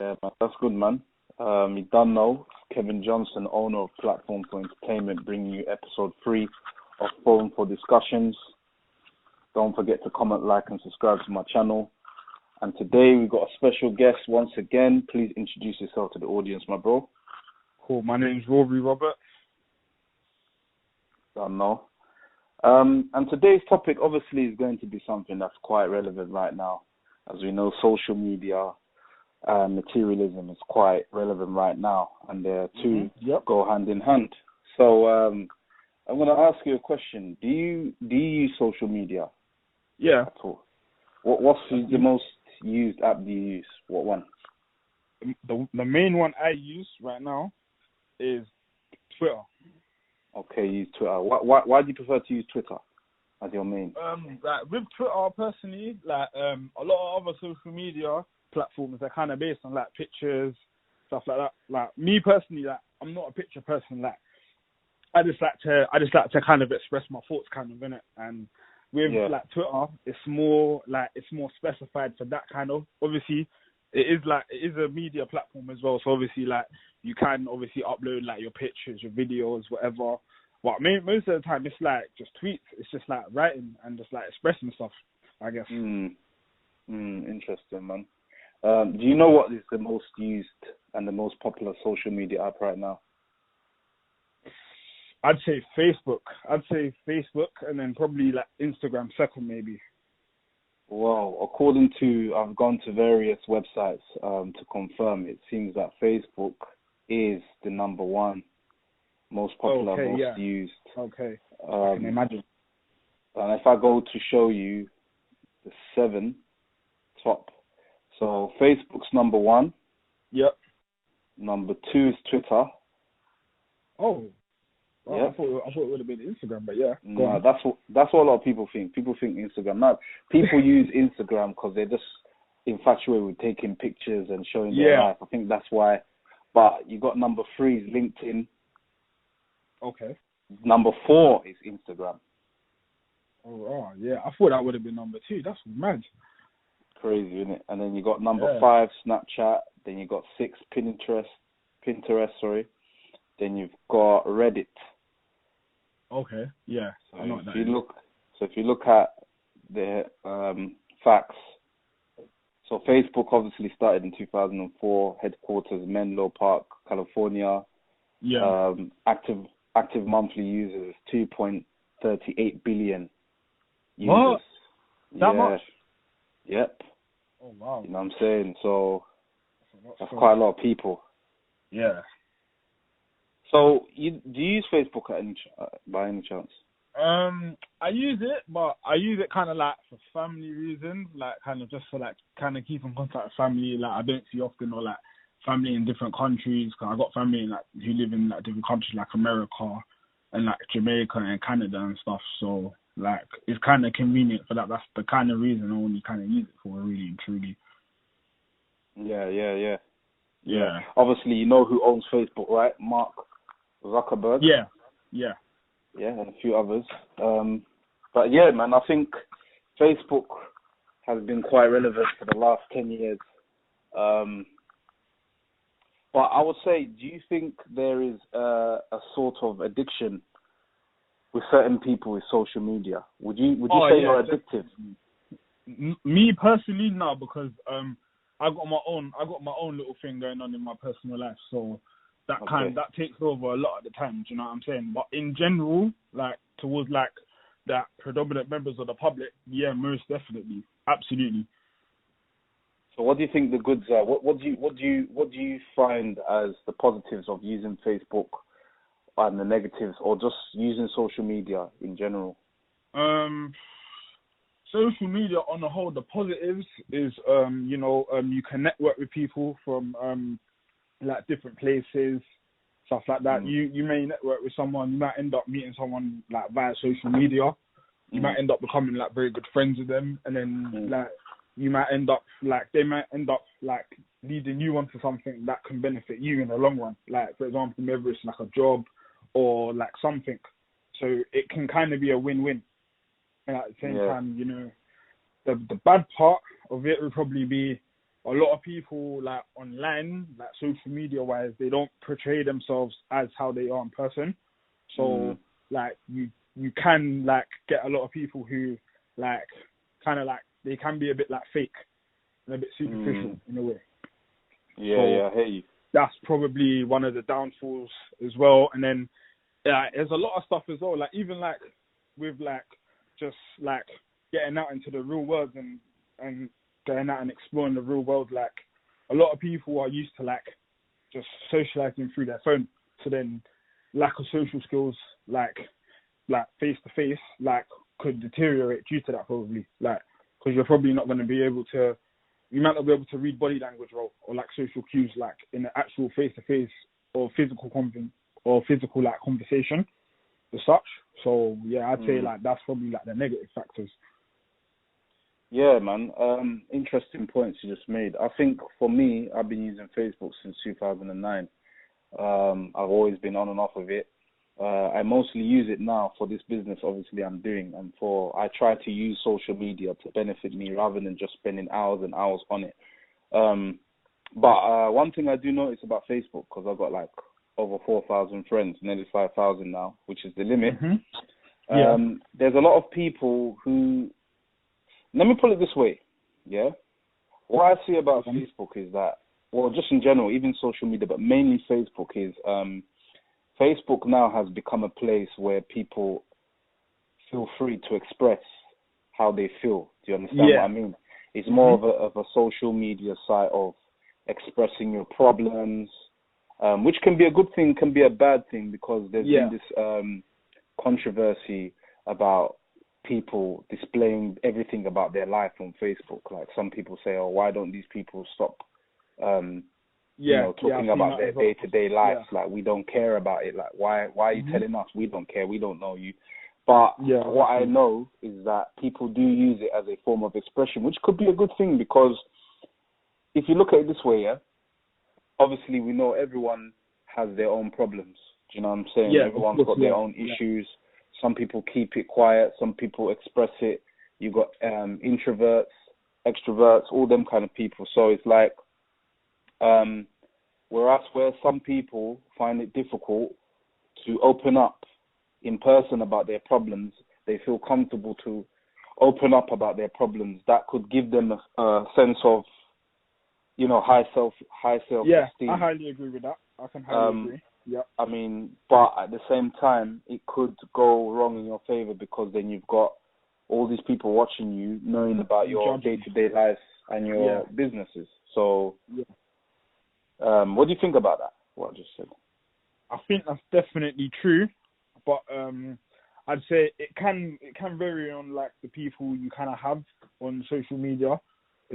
Yeah, man, that's good, man. You done know, Kevin Johnson, owner of Platform for Entertainment, bringing you episode 3 of Forum for Discussions. Don't forget to comment, like, and subscribe to my channel. And today we've got a special guest once again. Please introduce yourself to the audience, my bro. Cool. My name's Rory Robert. Don't know. And today's topic obviously is going to be something that's quite relevant right now. As we know, social media and materialism is quite relevant right now, and the two go hand in hand. So I'm going to ask you a question. Do you use social media? Yeah. At all? What's the most used app do you use? What one? The main one I use right now is Twitter. Okay, you use Twitter. Why do you prefer to use Twitter as your main? Like with Twitter personally, like a lot of other social media platforms are kind of based on like pictures, stuff like that. Like me personally, like I'm not a picture person. Like I just like to kind of express my thoughts kind of in it. And with like Twitter, it's more specified for that kind of. Obviously, it is a media platform as well. So obviously, like you can obviously upload like your pictures, your videos, whatever. But most of the time, it's like just tweets. It's just like writing and just like expressing stuff, I guess. Interesting, man. Do you know what is the most used and the most popular social media app right now? I'd say Facebook. And then probably like Instagram second, maybe. Well, according to, I've gone to various websites to confirm, it seems that Facebook is the number one most popular, most used. Okay, I can imagine. And if I go to show you the 7 top, so Facebook's number 1. Yep. Number 2 is Twitter. Oh. Well, yep. I thought it would have been Instagram, but yeah. No, that's what a lot of people think. People think Instagram. No, people use Instagram because they're just infatuated with taking pictures and showing their life. I think that's why. But you got number 3 is LinkedIn. Okay. Number 4 is Instagram. Oh, yeah. I thought that would have been number 2. That's mad. Crazy, isn't it? And then you got number 5, Snapchat. Then you got 6, Pinterest. Sorry. Then you've got Reddit. Okay, yeah. So if you look at the facts, so Facebook obviously started in 2004, headquarters Menlo Park, California. Yeah. Active monthly users 2.38 billion users. What? That much? Yep. Oh wow. You know what I'm saying? So that's quite a lot of people. Yeah. So do you use Facebook by any chance? I use it, but I use it kind of like for family reasons, like kind of just for like kind of keep in contact with family. Like I don't see often, or like family in different countries. Cause I got family in, like who live in like different countries, like America and like Jamaica and Canada and stuff. So like it's kind of convenient for that. That's the kind of reason I only kind of use it for, really and truly. Yeah. Obviously, you know who owns Facebook, right? Mark Zuckerberg. Yeah, and a few others. But yeah, man, I think Facebook has been quite relevant for the last 10 years. But I would say, do you think there is a sort of addiction with certain people with social media? Would you say you're addicted? Me personally, no, because I got my own little thing going on in my personal life, so that takes over a lot of the time. Do you know what I'm saying? But in general, like towards like that predominant members of the public, yeah, most definitely, absolutely. So what do you think the goods are? What do you find as the positives of using Facebook and the negatives, or just using social media in general? Social media on the whole, the positives is you can network with people from like different places, stuff like that. You may network with someone, you might end up meeting someone like via social media. You might end up becoming like very good friends with them, and then like you might end up like they might end up like leading you onto something that can benefit you in the long run. Like for example, maybe it's like a job or like something. So it can kind of be a win-win. And at the same time, you know, the bad part of it would probably be a lot of people like online, like social media wise, they don't portray themselves as how they are in person. So like you can like get a lot of people who like kind of like they can be a bit like fake and a bit superficial in a way. Yeah, so yeah, I hear you. That's probably one of the downfalls as well. And then there's a lot of stuff as well, like even like with like just like getting out into the real world and going out and exploring the real world. Like a lot of people are used to like just socializing through their phone, so then lack of social skills like face to face like could deteriorate due to that, probably, like because you're probably not going to be able to, you might not be able to read body language or like social cues like in the actual face to face or physical like conversation as such. So yeah, I'd say like that's probably like the negative factors. Yeah, man. Interesting points you just made. I think for me, I've been using Facebook since 2009. I've always been on and off of it. I mostly use it now for this business, obviously, I'm doing, and I try to use social media to benefit me rather than just spending hours and hours on it. But one thing I do notice about Facebook, because I've got like over 4,000 friends, nearly 5,000 now, which is the limit. There's a lot of people who, let me put it this way, yeah? What I see about Facebook is that, well, just in general, even social media, but mainly Facebook is, Facebook now has become a place where people feel free to express how they feel. Do you understand what I mean? It's more of a social media site of expressing your problems, which can be a good thing, can be a bad thing, because there's been this controversy about people displaying everything about their life on Facebook. Like some people say, oh, why don't these people stop talking about their day-to-day lives? Like, we don't care about it. Like, why are you telling us? We don't care. We don't know you. But what I know is that people do use it as a form of expression, which could be a good thing, because if you look at it this way, obviously we know everyone has their own problems. Do you know what I'm saying? Everyone's got their own issues. Some people keep it quiet. Some people express it. You got introverts, extroverts, all them kind of people. So it's like, whereas where some people find it difficult to open up in person about their problems, they feel comfortable to open up about their problems. That could give them a sense of, high self-esteem. Yeah, I highly agree with that. I can highly agree. Yeah. I mean, but at the same time, it could go wrong in your favor, because then you've got all these people watching you, knowing about your day-to-day life and your businesses. So, what do you think about that, what I just said? I think that's definitely true, but I'd say it can vary on like the people you kind of have on social media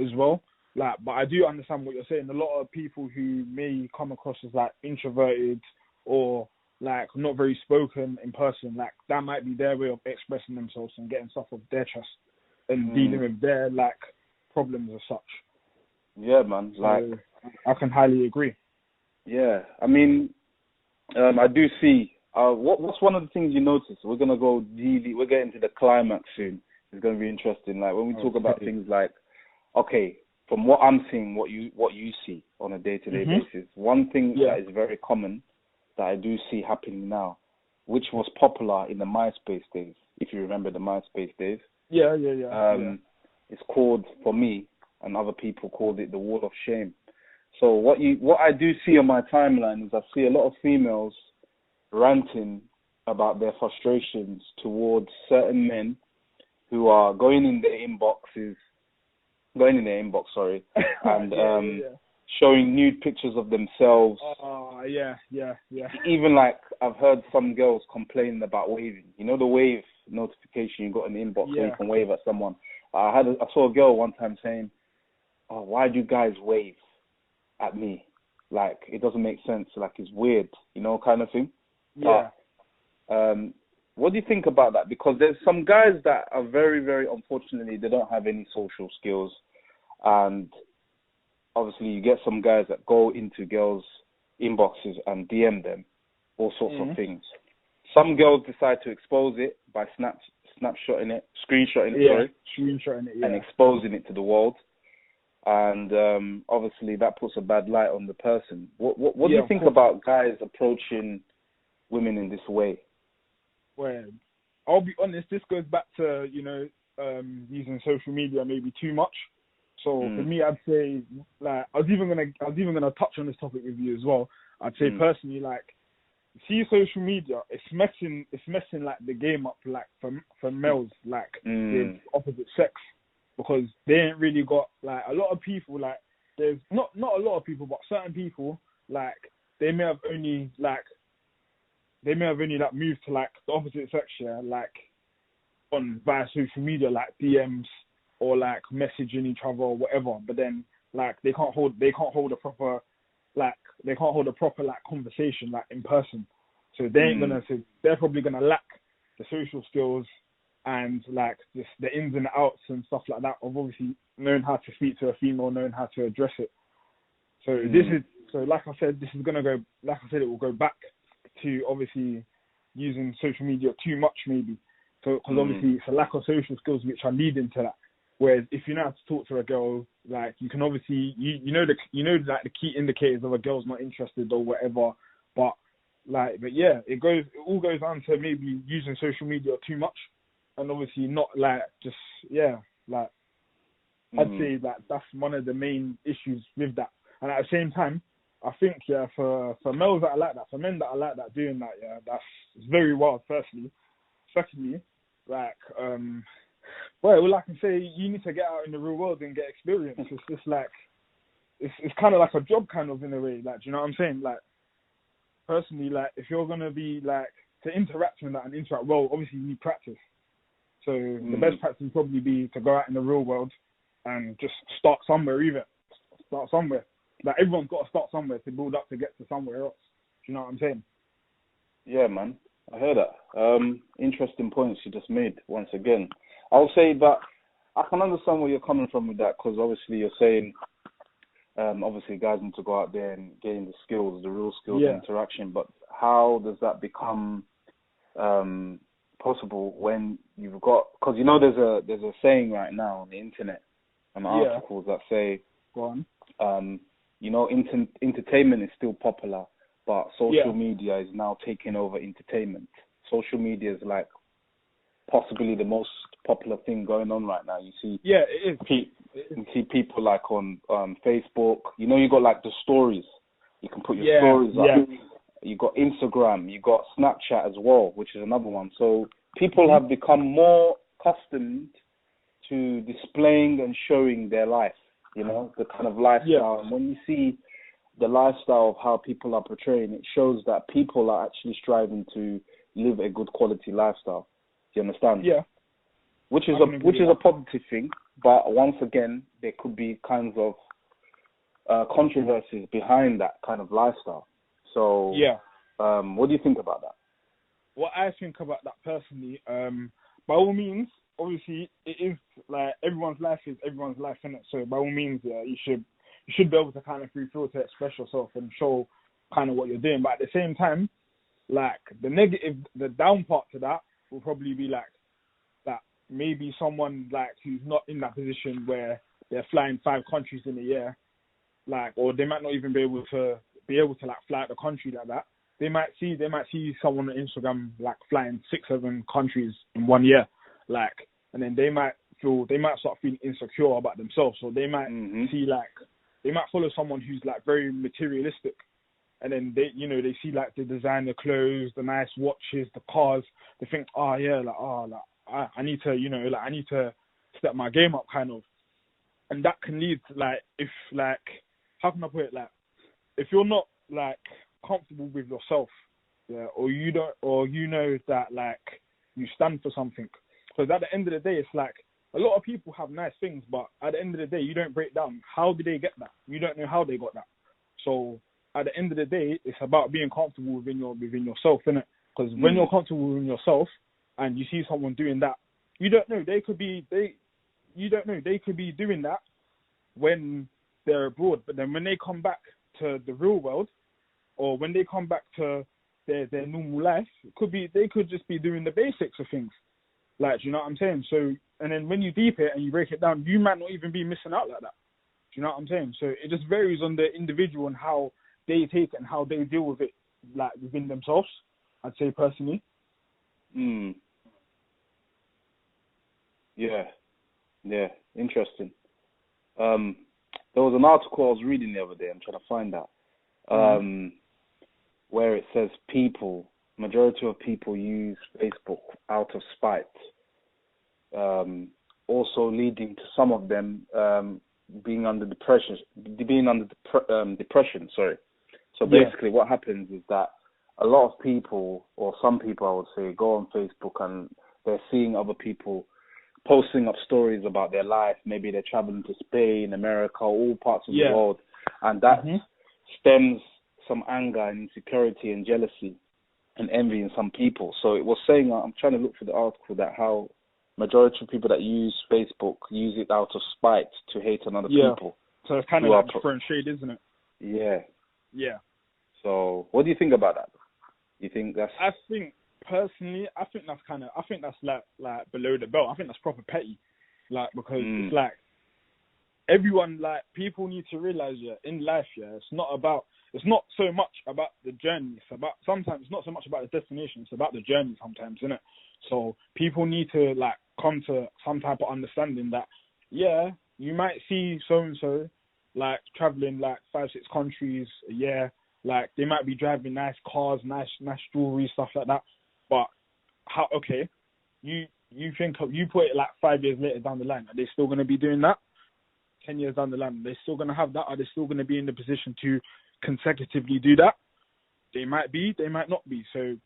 as well. Like, but I do understand what you're saying. A lot of people who may come across as like introverted or like not very spoken in person, like that might be their way of expressing themselves and getting stuff off their chest and dealing with their like problems as such. Yeah, man. Like, so I can highly agree. Yeah, I mean, I do see. What's one of the things you notice? We're getting to the climax soon. It's going to be interesting. Like when we talk about things like, okay, from what I'm seeing, what you see on a day-to-day basis, one thing that is very common that I do see happening now, which was popular in the MySpace days, if you remember the MySpace days. Yeah. It's called, for me, and other people called it the wall of shame. So what I do see on my timeline is I see a lot of females ranting about their frustrations towards certain men who are going in their inbox, and showing nude pictures of themselves. Yeah. Even like I've heard some girls complaining about waving. You know the wave notification you got in the inbox where you can wave at someone. I saw a girl one time saying, "Oh, why do you guys wave at me? Like, it doesn't make sense. Like, it's weird, kind of thing." Yeah. What do you think about that? Because there's some guys that are very, very, unfortunately, they don't have any social skills. And obviously you get some guys that go into girls' inboxes and DM them all sorts of things. Some girls decide to expose it by screenshotting it, and exposing it to the world. and obviously that puts a bad light on the person. What do Yeah, you of think course. about guys approaching women in this way? Well, I'll be honest. This goes back to using social media maybe too much. So for me, I'd say like I was even gonna touch on this topic with you as well. I'd say personally, like, see, social media, it's messing like the game up, like for males, like with opposite sex, because they ain't really got, like, a lot of people, like, there's not a lot of people, but certain people, like, they may have only like moved to like the opposite sex, yeah, like on via social media, like DMs or like messaging each other or whatever, but then like they can't hold a proper like conversation like in person. So they ain't gonna, so they're probably gonna lack the social skills and like just the ins and outs and stuff like that of obviously knowing how to speak to a female, knowing how to address it. So like I said, it will go back to obviously using social media too much maybe. So because obviously it's a lack of social skills which are leading to that. Whereas if you know how to talk to a girl, like you can obviously you know like the key indicators of a girl's not interested or whatever. But yeah, it all goes down to maybe using social media too much, and obviously not like just like I'd say that that's one of the main issues with that. And at the same time, I think for males that are like that, for men that are like that doing that, that's very wild. Firstly, secondly, like all I can say, you need to get out in the real world and get experience. It's just like it's kind of like a job, kind of, in a way. Like, do you know what I'm saying? Like, personally, like, if you're gonna be like to interact with that and interact well, obviously you need practice. So the best practice would probably be to go out in the real world and just start somewhere. Start somewhere. Like, everyone's got to start somewhere to build up to get to somewhere else. Do you know what I'm saying? Yeah, man, I heard that. Interesting points you just made once again. I'll say that I can understand where you're coming from with that, because obviously you're saying obviously guys need to go out there and gain the skills, the real skills of interaction. But how does that become possible when you've got, because there's a saying right now on the internet and articles that say, go on. entertainment is still popular, but social media is now taking over entertainment. Social media is like possibly the most popular thing going on right now. You see, it is. You see people like on Facebook. You got like the stories. You can put your stories up. You got Instagram. You got Snapchat as well, which is another one. So people have become more accustomed to displaying and showing their life. The kind of lifestyle. And when you see the lifestyle of how people are portraying, it shows that people are actually striving to live a good quality lifestyle. Do you understand? Yeah. Which is a positive thing, but once again, there could be kinds of controversies behind that kind of lifestyle. So, what do you think about that? What I think about that personally, by all means, obviously, it is like everyone's life is everyone's life, innit? So by all means, you should be able to kind of free feel to express yourself and show kind of what you're doing. But at the same time, like the down part to that will probably be like that maybe someone like who's not in that position where they're flying 5 countries in a year, like, or they might not even be able to like fly out the country like that. They might see someone on Instagram like flying 6-7 countries in 1 year, like, and then they might start feeling insecure about themselves. So they might see like, they might follow someone who's like very materialistic, and then they see like the designer clothes, the nice watches, the cars. They think, I need to, I need to step my game up, kind of. And that can lead to like, if like, how can I put it, like, if you're not like comfortable with yourself, or you don't, or that like you stand for something. Because at the end of the day, it's like a lot of people have nice things, but at the end of the day, you don't break down how did they get that. You don't know how they got that. So at the end of the day, it's about being comfortable within yourself, innit? Because when you're comfortable within yourself and you see someone doing that, you don't know, they could be doing that when they're abroad, but then when they come back to the real world, or when they come back to their normal life, they could just be doing the basics of things. Like, do you know what I'm saying? So, and then when you deep it and you break it down, you might not even be missing out like that. you know what I'm saying? So it just varies on the individual and how they take it and how they deal with it, like within themselves, I'd say personally. Yeah, interesting. There was an article I was reading the other day. I'm trying to find that. Where it says majority of people use Facebook out of spite, also leading to some of them being under depression. Sorry. So basically, what happens is that a lot of people, or some people, I would say, go on Facebook and they're seeing other people posting up stories about their life. Maybe they're traveling to Spain, America, all parts of the world, and that stems some anger and insecurity and jealousy and envy in some people. So it was saying, I'm trying to look for the article, that how majority of people that use Facebook use it out of spite to hate on other people. So it's kind of like different shade, isn't it? Yeah. So what do you think about that? You think that's... I think personally, I think that's like below the belt. I think that's proper petty, like, because it's like everyone, like, people need to realize, in life, it's not so much about the journey. Sometimes it's not so much about the destination. It's about the journey sometimes, isn't it? So people need to, like, come to some type of understanding that, you might see so and so, like, traveling like 5-6 countries a year. Like, they might be driving nice cars, nice jewelry, stuff like that. But you put it like 5 years later down the line, are they still going to be doing that? 10 years down the line, are they still going to have that? Are they still going to be in the position to consecutively do that? They might be, they might not be. So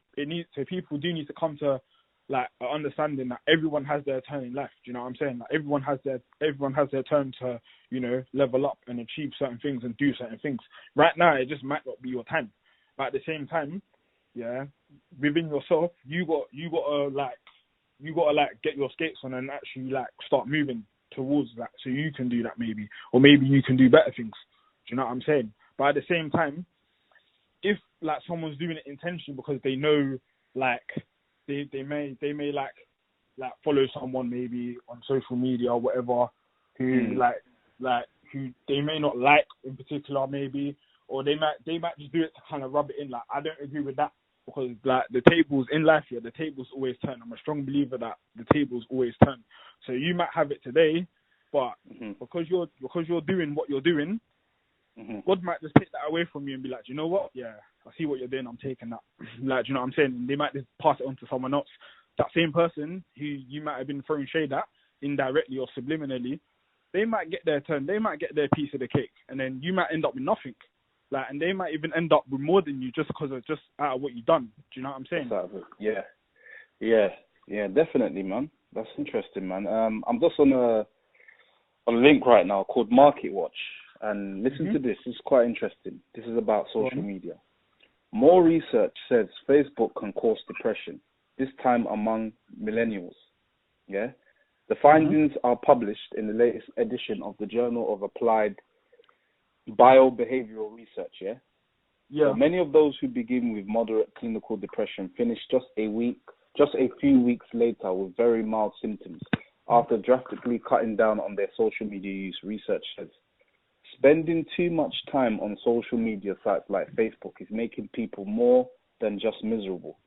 people do need to come to, like, an understanding that everyone has their turn in life. Do you know what I'm saying? Like, everyone has their turn to, level up and achieve certain things and do certain things. Right now, it just might not be your time. But at the same time, within yourself, you gotta get your skates on and actually, like, start moving towards that, so you can do that maybe, or maybe you can do better things. Do you know what I'm saying? But at the same time, if, like, someone's doing it intentionally because they know, like, they may like follow someone maybe on social media or whatever who who they may not like in particular, maybe, or they might just do it to kind of rub it in. Like, I don't agree with that, because, like, the tables in life the tables always turn. I'm a strong believer that the tables always turn. So you might have it today, but because you're doing what you're doing, God might just take that away from you and be like, you know what? Yeah, I see what you're doing. I'm taking that. Like, do you know what I'm saying? And they might just pass it on to someone else. That same person who you might have been throwing shade at, indirectly or subliminally, they might get their turn. They might get their piece of the cake, and then you might end up with nothing. Like, and they might even end up with more than you just because of out of what you've done. Do you know what I'm saying? Yeah, definitely, man. That's interesting, man. I'm just on a link right now called Market Watch, and listen to this. This is quite interesting. This is about social media. More research says Facebook can cause depression, this time among millennials. Yeah, the findings are published in the latest edition of the Journal of Applied Biobehavioral Research. So many of those who begin with moderate clinical depression finish just a few weeks later with very mild symptoms after drastically cutting down on their social media use, research says. Spending too much time on social media sites like Facebook is making people more than just miserable.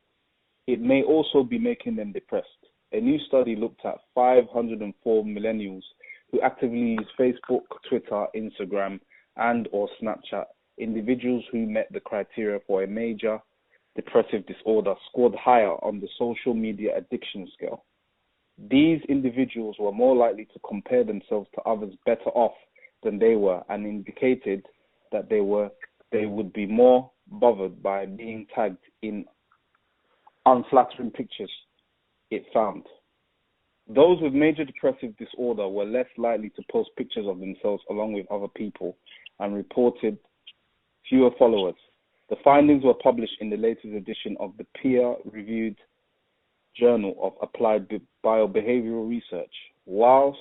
It may also be making them depressed. A new study looked at 504 millennials who actively use Facebook, Twitter, Instagram, and or Snapchat. Individuals who met the criteria for a major depressive disorder scored higher on the social media addiction scale. These individuals were more likely to compare themselves to others better off than they were, and indicated that they would be more bothered by being tagged in unflattering pictures, it found. Those with major depressive disorder were less likely to post pictures of themselves along with other people and reported fewer followers. The findings were published in the latest edition of the peer-reviewed Journal of Applied Biobehavioral Research. While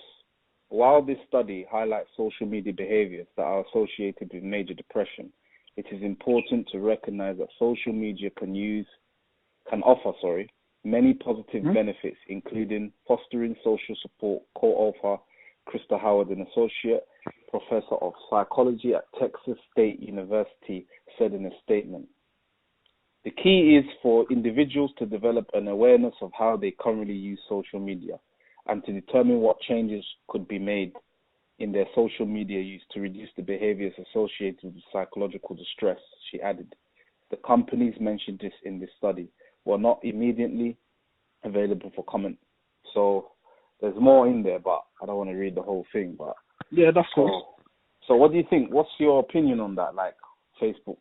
this study highlights social media behaviors that are associated with major depression, it is important to recognize that social media can offer many positive benefits, including fostering social support. Co-author Krista Howard, an associate professor of psychology at Texas State University, said in a statement. The key is for individuals to develop an awareness of how they currently use social media and to determine what changes could be made in their social media use to reduce the behaviors associated with psychological distress, she added. The companies mentioned this in this study were not immediately available for comment. So there's more in there, but I don't want to read the whole thing. But yeah, that's cool. So what do you think? What's your opinion on that? Like Facebook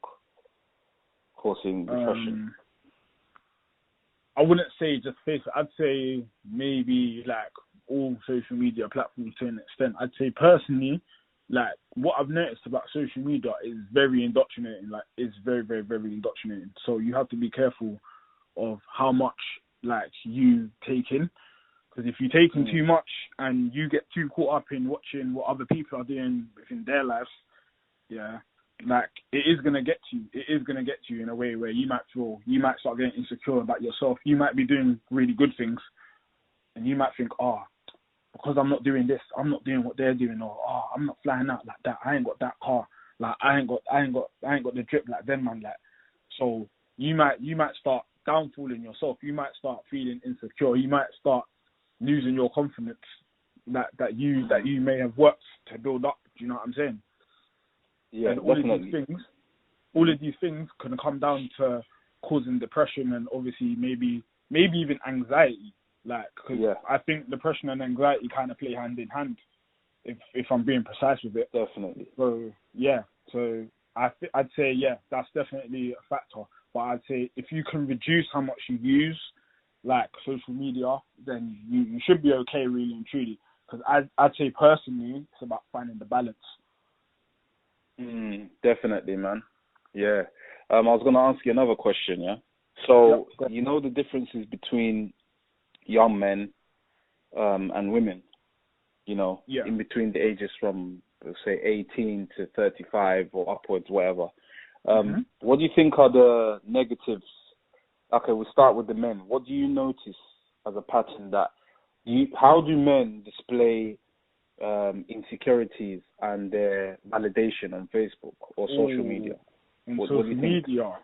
causing depression? I wouldn't say just Facebook. I'd say maybe like all social media platforms to an extent. I'd say personally, like what I've noticed about social media is very indoctrinating. Like it's very, very, very indoctrinating. So you have to be careful of how much like you take in, because if you take in too much and you get too caught up in watching what other people are doing within their lives, yeah, like it is gonna get to you. It is gonna get to you in a way where you might start getting insecure about yourself. You might be doing really good things, and you might think, oh, because I'm not doing this, I'm not doing what they're doing, or oh, I'm not flying out like that. I ain't got that car. Like I ain't got the drip like them, man. Like, so you might start downfalling yourself. You might start feeling insecure. You might start losing your confidence that you may have worked to build up. Do you know what I'm saying? Yeah, and all definitely. All of these things can come down to causing depression and obviously maybe even anxiety. Like, cause I think depression and anxiety kind of play hand in hand, if I'm being precise with it. Definitely. So yeah, so I'd say that's definitely a factor. But I'd say if you can reduce how much you use like social media, then you should be okay, really and truly. Because I'd say personally, it's about finding the balance. Definitely, man. Yeah. I was going to ask you another question, yeah? So, you know the differences between young men and women, you know, in between the ages from, say, 18 to 35 or upwards, whatever. What do you think are the negatives? Okay, we'll start with the men. What do you notice as a pattern how do men display insecurities and their validation on Facebook or social media? What do you think? Media.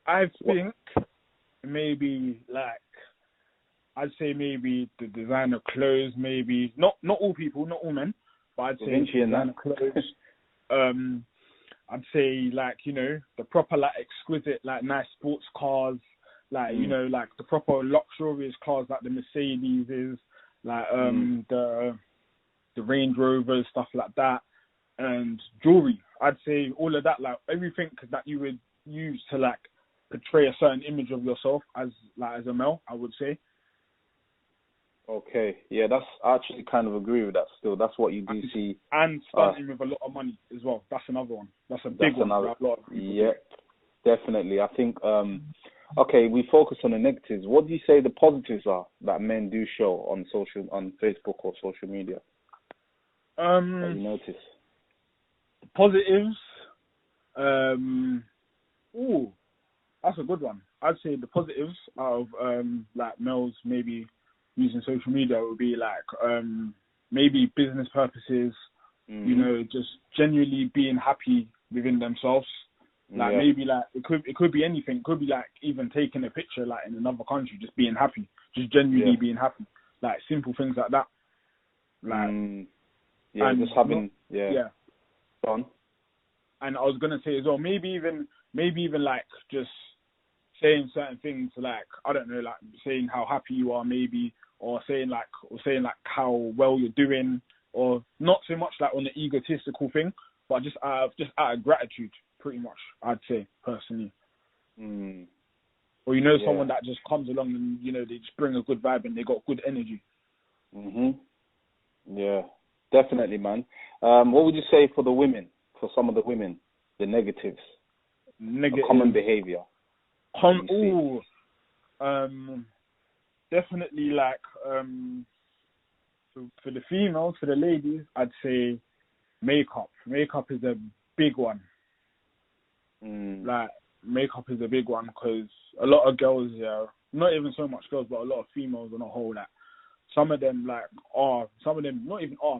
I think maybe I'd say maybe the designer clothes, maybe not all people, not all men, but I'd say designer clothes. I'd say the proper exquisite nice sports cars, the proper luxurious cars like the Mercedes is, the Range Rovers, stuff like that, and jewelry. I'd say all of that, everything that you would use to portray a certain image of yourself as a male, I would say. Okay, yeah, I actually kind of agree with that still. That's what you do see. And starting with a lot of money as well. That's another one. That's a big one. Yeah, definitely. I think, okay, we focus on the negatives. What do you say the positives are that men do show on Facebook or social media? That you notice? Positives, that's a good one. I'd say the positives out of males maybe using social media would be maybe business purposes, just genuinely being happy within themselves. Maybe it could be anything. It could be even taking a picture in another country, just being happy, just genuinely being happy. Simple things like that. Just having fun. And I was gonna say as well, maybe even just saying certain things I don't know, saying how happy you are maybe, or saying how well you're doing, or not so much on the egotistical thing, but just out of gratitude, pretty much, I'd say personally. Or someone that just comes along and they just bring a good vibe and they got good energy. Yeah, definitely, man. What would you say for the women? For some of the women, the negatives, common behavior. Definitely for the females, for the ladies, I'd say makeup. Makeup is a big one. Makeup is a big one because a lot of girls, not even so much girls, but a lot of females on a whole, some of them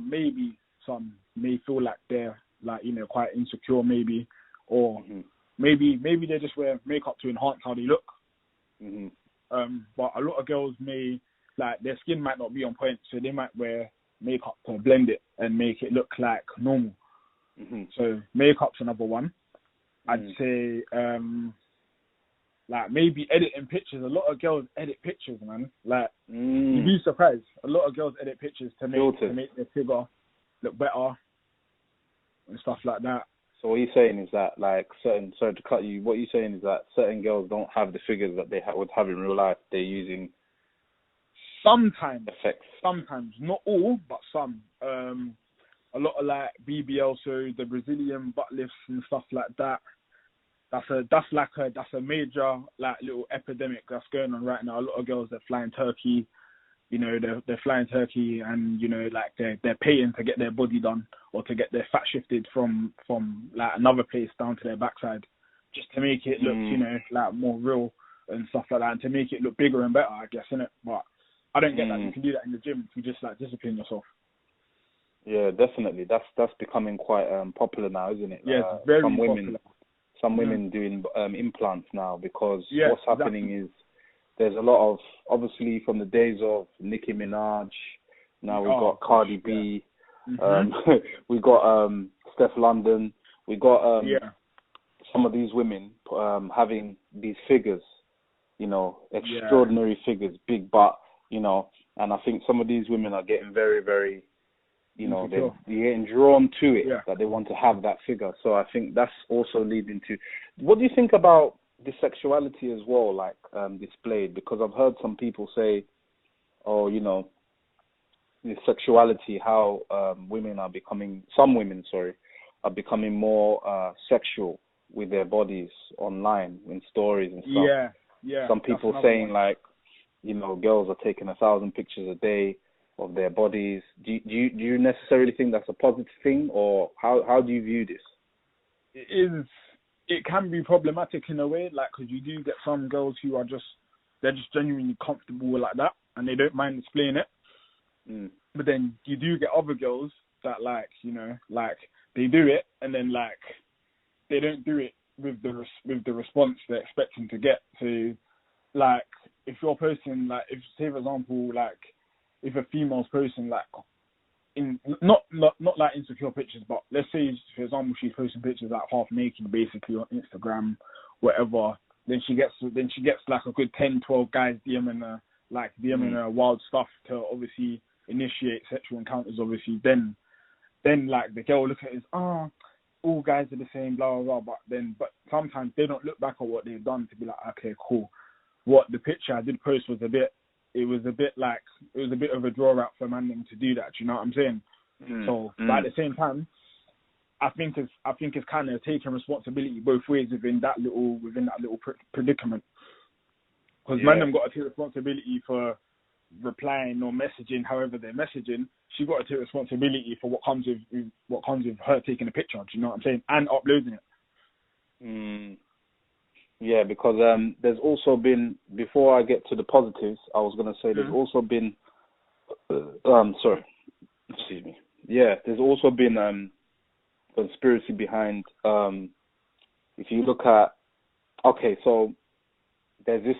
maybe some may feel like they're like, you know, quite insecure maybe, or maybe they just wear makeup to enhance how they look. But a lot of girls may, like, their skin might not be on point, so they might wear makeup to blend it and make it look like normal. So makeup's another one. I'd say like maybe editing pictures. A lot of girls edit pictures, man. Like you'd be surprised. A lot of girls edit pictures to make their figure look better and stuff like that. So what you're saying is that, like, sorry to cut you, what you're saying is that certain girls don't have the figures that they would have in real life. They're using sometimes effects. Sometimes, not all, but some. A lot of like BBL, so the Brazilian butt lifts and stuff like that. That's a major like little epidemic that's going on right now. A lot of girls are flying Turkey, you know, they're flying Turkey, and you know, like they're paying to get their body done or to get their fat shifted from like another place down to their backside, just to make it look, you know, like more real and stuff like that, and to make it look bigger and better, I guess, innit? But I don't get that. You can do that in the gym if you just like discipline yourself. Yeah, definitely. That's becoming quite popular now, isn't it? Yeah, it's very popular. Some women doing implants now, because what's happening is there's a lot of, obviously from the days of Nicki Minaj, now we've got Cardi B, we've got Steph London, we've got some of these women having these figures, you know, extraordinary figures, big butt, you know, and I think some of these women are getting very, very, you know, they're getting drawn to it, that they want to have that figure. So I think that's also leading to, what do you think about the sexuality as well, like displayed? Because I've heard some people say, oh, you know, the sexuality, how some women are becoming more sexual with their bodies online in stories and stuff. Some people saying like, you know, girls are taking 1,000 pictures a day of their bodies. Do you necessarily think that's a positive thing, or how do you view this? It can be problematic in a way, like, because you do get some girls who are they're just genuinely comfortable like that, and they don't mind displaying it. But then you do get other girls that, like, you know, like they do it, and then like they don't do it with the response they're expecting to get. So, like, if you're posting, like, if, say for example, like, if a female's posting, like, in not like insecure pictures, but let's say, for example, she's posting pictures like half naked basically on Instagram, whatever, then she gets like a good 10, 12 guys DMing her wild stuff to obviously initiate sexual encounters, obviously, then like the girl will look at it as, all guys are the same, blah blah blah, but sometimes they don't look back at what they've done to be like, okay, cool, what the picture I did post was a bit of a draw out for man to do that. Do you know what I'm saying? So, but at the same time, I think it's kind of taking responsibility both ways within that little predicament. Because man got to take responsibility for replying or messaging, however they're messaging. She got to take responsibility for what comes with her taking a picture. Do you know what I'm saying? And uploading it. Yeah, because there's also been, before I get to the positives, I was going to say there's also been, there's also been conspiracy behind, if you look at, so there's this,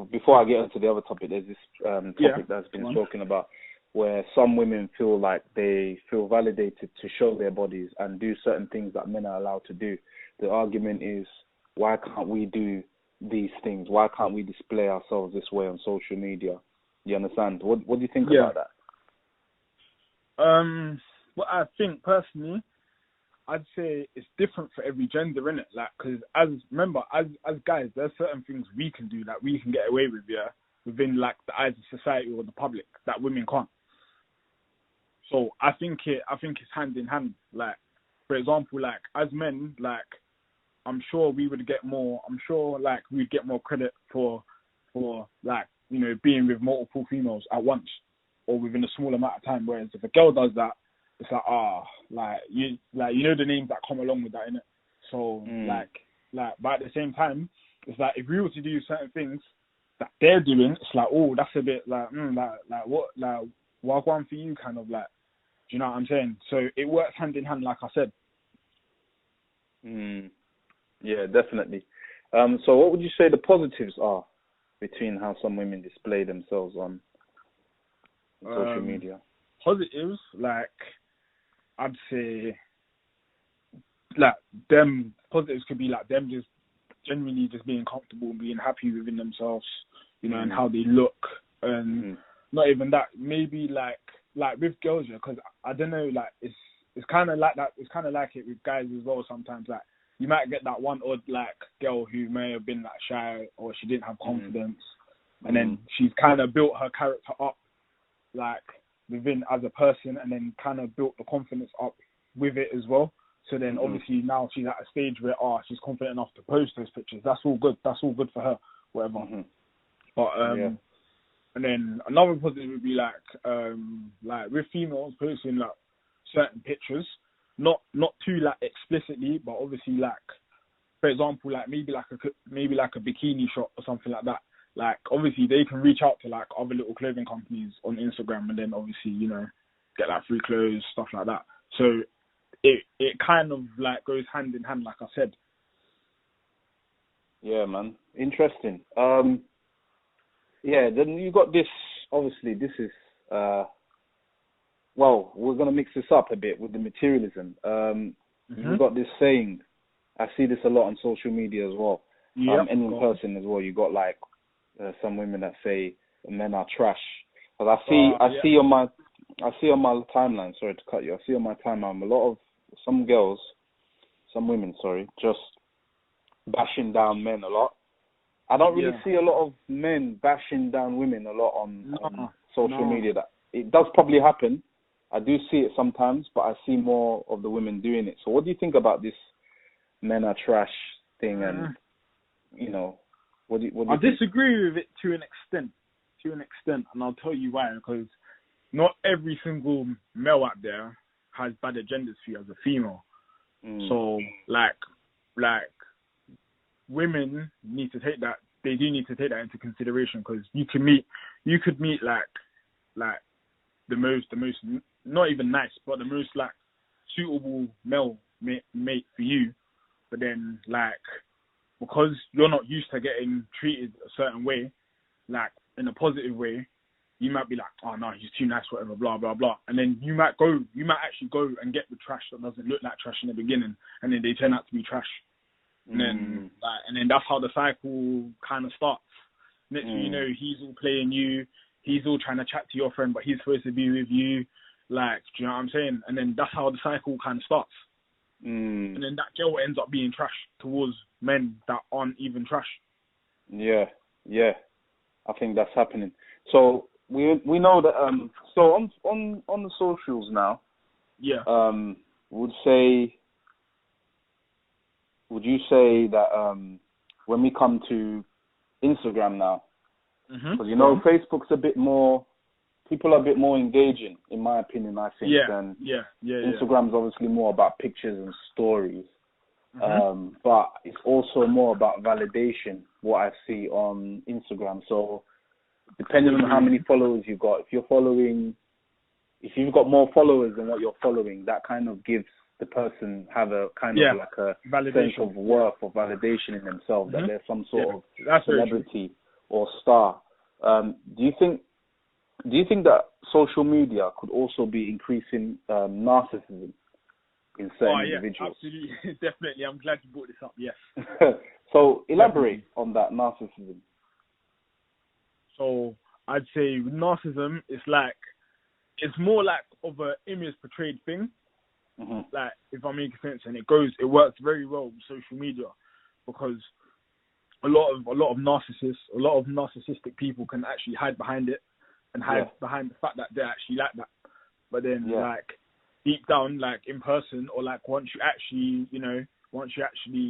before I get into the other topic, there's this topic that's been spoken about, where some women feel like they feel validated to show their bodies and do certain things that men are allowed to do. The argument is, why can't we do these things? Why can't we display ourselves this way on social media? You understand? What do you think about that? Well, I think personally, I'd say it's different for every gender, innit? Like, because as guys, there's certain things we can do that we can get away with, within like the eyes of society or the public that women can't. So I think it's hand in hand. Like, for example, like as men, like, I'm sure we'd get more credit for like, you know, being with multiple females at once or within a small amount of time. Whereas if a girl does that, it's like, you know the names that come along with that, innit? So but at the same time, it's like if we were to do certain things that they're doing, it's like, oh, that's a bit like what going for you, kind of like. Do you know what I'm saying? So it works hand in hand, like I said. Yeah, definitely. So what would you say the positives are between how some women display themselves on social media? Positives, like, I'd say, like, them positives could be like them just genuinely just being comfortable and being happy within themselves, you know, and how they look, and not even that, maybe like with girls, yeah, because I don't know, like it's kind of like that. It's kind of like it with guys as well. Sometimes, like, you might get that one odd like girl who may have been like shy, or she didn't have confidence, and then she's kind of built her character up, like within as a person, and then kind of built the confidence up with it as well. So then obviously now she's at a stage where she's confident enough to post those pictures. That's all good. That's all good for her, whatever. But and then another positive would be like with females posting like certain pictures, not too like explicitly, but obviously like, for example, like maybe like a bikini shot or something like that. Like obviously they can reach out to like other little clothing companies on Instagram, and then obviously, you know, get like free clothes, stuff like that. So it kind of like goes hand in hand, like I said. Yeah, man. Interesting. Yeah, then you got this, obviously this is, well, we're going to mix this up a bit with the materialism. You've got this saying, I see this a lot on social media as well, and in person as well. You got like some women that say men are trash. But I see on my timeline, sorry to cut you, I see on my timeline a lot of some women, just bashing down men a lot. I don't really see a lot of men bashing down women a lot on social media. That it does probably happen. I do see it sometimes, but I see more of the women doing it. So what do you think about this men are trash thing? And, you know, what do you I think? disagree with it to an extent, and I'll tell you why. Because not every single male out there has bad agendas for you as a female. So, like, women need to take that. They do need to take that into consideration, because you could meet like the most not even nice, but the most like suitable male mate for you, but then like because you're not used to getting treated a certain way, like in a positive way, you might be like, oh no, he's too nice, whatever, blah blah blah, and then you might actually go and get the trash that doesn't look like trash in the beginning, and then they turn out to be trash. And then that's how the cycle kind of starts. Next thing you know, he's all playing you. He's all trying to chat to your friend, but he's supposed to be with you. Like, do you know what I'm saying? And then that's how the cycle kind of starts. And then that girl ends up being trash towards men that aren't even trash. Yeah. I think that's happening. So we know that. So on the socials now. Yeah. Would you say that when we come to Instagram now, because you know Facebook's a bit more, people are a bit more engaging, in my opinion, I think, than Instagram's obviously more about pictures and stories, but it's also more about validation, what I see on Instagram. So depending on how many followers you've got, if you've got more followers than what you're following, that kind of gives the person have a kind of like a sense of worth or validation in themselves, that they're some sort of celebrity or star. Do you think that social media could also be increasing narcissism in certain individuals? Absolutely, definitely. I'm glad you brought this up. Yes. So elaborate on that narcissism. So I'd say with narcissism, it's more like of an image portrayed thing. Like, if I'm making sense, and it works very well with social media, because a lot of narcissistic people can actually hide behind it and hide behind the fact that they're actually like that. But then like deep down, like in person, or like once you actually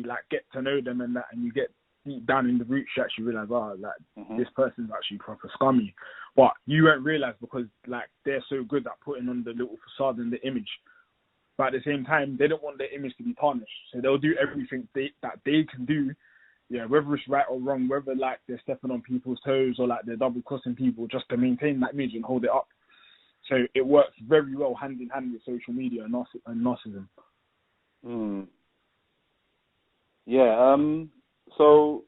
like get to know them and that, and you get deep down in the roots, you actually realize, this person's actually proper scummy. But you won't realize, because like they're so good at putting on the little facade and the image. But at the same time, they don't want their image to be tarnished, so they'll do everything that they can do, whether it's right or wrong, whether like they're stepping on people's toes or like they're double crossing people, just to maintain that image and hold it up. So it works very well hand in hand with social media and narcissism. Yeah. So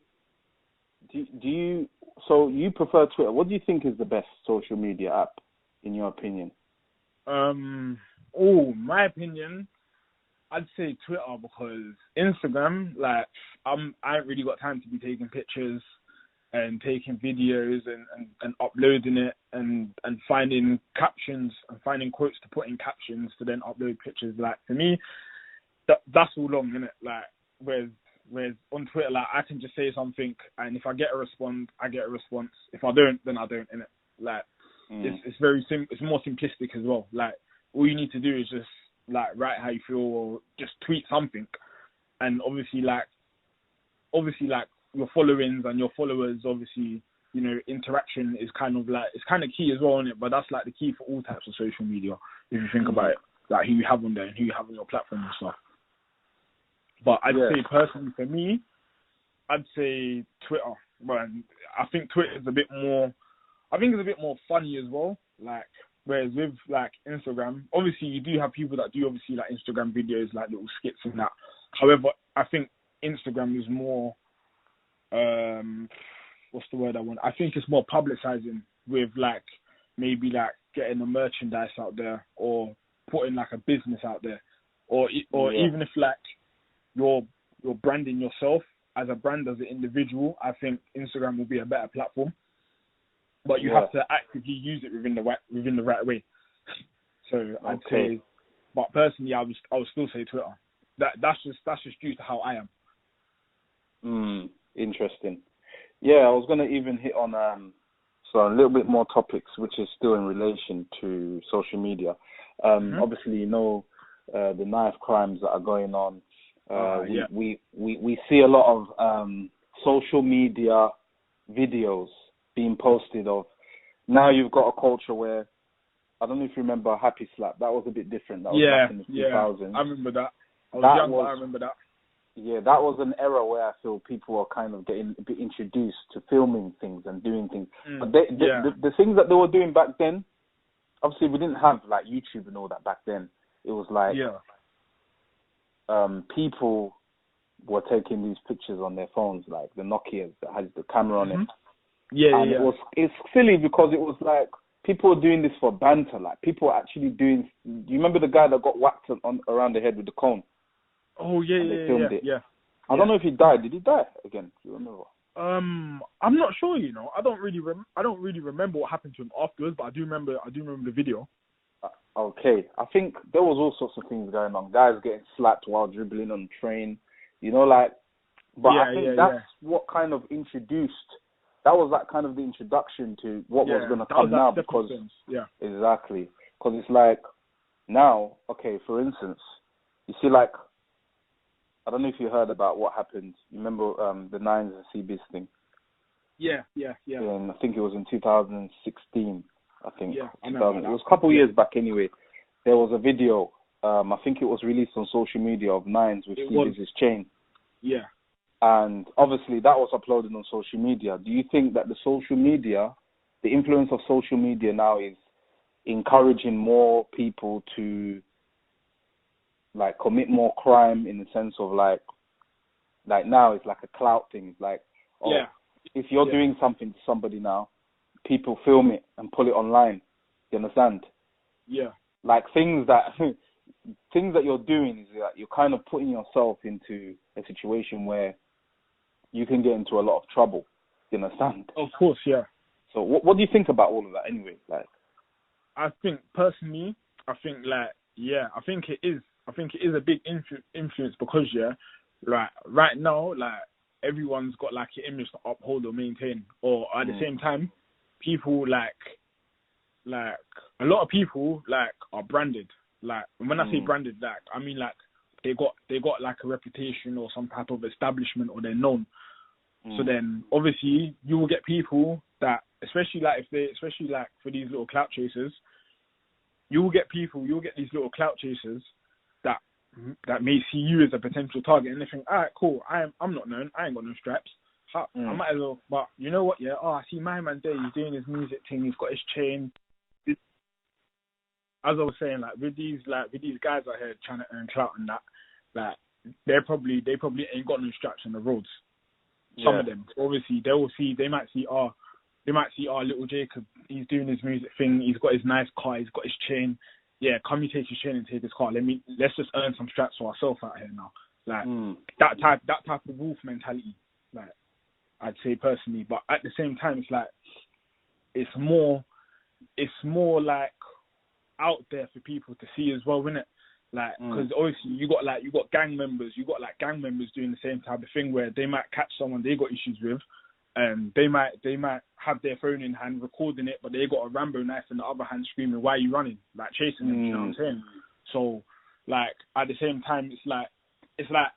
so you prefer Twitter? What do you think is the best social media app in your opinion? My opinion, I'd say Twitter, because Instagram, like, I ain't really got time to be taking pictures and taking videos and uploading it and finding captions and finding quotes to put in captions to then upload pictures. Like, to me, that's all long, innit? Like, whereas on Twitter, like, I can just say something, and if I get a response, I get a response. If I don't, then I don't, innit? Like, it's very it's more simplistic as well. Like, all you need to do is just, like, write how you feel or just tweet something. And obviously your followings and your followers, obviously, you know, interaction is kind of key as well, isn't it? But that's like the key for all types of social media, if you think about it, like who you have on there and who you have on your platform and stuff. But I'd say personally for me, I'd say Twitter. But I think Twitter is a bit more funny as well. Like, whereas with like Instagram, obviously you do have people that do obviously like Instagram videos, like little skits and that. However, I think Instagram is more, what's the word I want? I think it's more publicizing, with like maybe like getting a merchandise out there or putting like a business out there, or even if like you're branding yourself as a brand, as an individual, I think Instagram will be a better platform. But you have to actively use it within the right way. So I'd say, but personally, I would still say Twitter. That's just due to how I am. Interesting. Yeah, I was gonna even hit on so a little bit more topics, which is still in relation to social media. Obviously, you know, the knife crimes that are going on. We see a lot of social media videos being posted of. Now you've got a culture where, I don't know if you remember Happy Slap. That was a bit different. That was back in the 2000s. I remember that. I was young, but I remember that. Yeah, that was an era where I feel people are kind of getting a bit introduced to filming things and doing things. But the things that they were doing back then, obviously we didn't have like YouTube and all that back then. It was like people were taking these pictures on their phones, like the Nokias that has the camera on it. It's silly because it was like people were doing this for banter. Like, people were actually doing. Do you remember the guy that got whacked around the head with the cone? Oh yeah, they filmed it. I don't know if he died. Did he die again? Do you remember? I'm not sure. You know, I don't really remember what happened to him afterwards, but I do remember the video. Okay, I think there was all sorts of things going on. Guys getting slapped while dribbling on the train. You know, like. But I think that's what kind of introduced. That was like kind of the introduction to what was going to come now, because exactly, because it's like now, okay, for instance, you see, like, I don't know if you heard about what happened. You remember the Nines and CBs thing? Yeah. And I think it was in 2016. I think. Yeah, I know. It was a couple of years back anyway. There was a video. I think it was released on social media of Nines with CBs' chain. Yeah. And obviously that was uploaded on social media. Do you think that the influence of social media now is encouraging more people to like commit more crime, in the sense of like now it's like a clout thing. It's like, if you're doing something to somebody now, people film it and put it online. You understand? Yeah. Like things that you're doing is that you're kind of putting yourself into a situation where you can get into a lot of trouble. You understand? Of course, yeah. So what do you think about all of that anyway? Like, I think personally, I think it is a big influence because like right now, like everyone's got like an image to uphold or maintain, or at the same time, people like a lot of people like are branded. Like, when I say branded, like I mean like they got like a reputation or some type of establishment, or they're known. So then obviously you will get people that, especially for these little clout chasers, you will get these little clout chasers that may see you as a potential target, and they think, all right, cool, I'm not known, I ain't got no straps, I might as well. But you know what? Yeah, I see my man there, he's doing his music thing, he's got his chain. as I was saying, like with these guys out here trying to earn clout and that, like they probably ain't got no straps on the roads. Some of them, obviously, they might see, little Jacob, he's doing his music thing, he's got his nice car, he's got his chain. Yeah, come you take his chain and take his car. Let's just earn some straps for ourselves out here now. Like that type of wolf mentality. Like I'd say personally, but at the same time, it's like it's more like out there for people to see as well, isn't it? Like, because obviously you got gang members doing the same type of thing where they might catch someone they got issues with, and they might have their phone in hand recording it, but they got a Rambo knife in the other hand screaming, "Why are you running?" Like chasing them. You know what I'm saying? So, like at the same time, it's like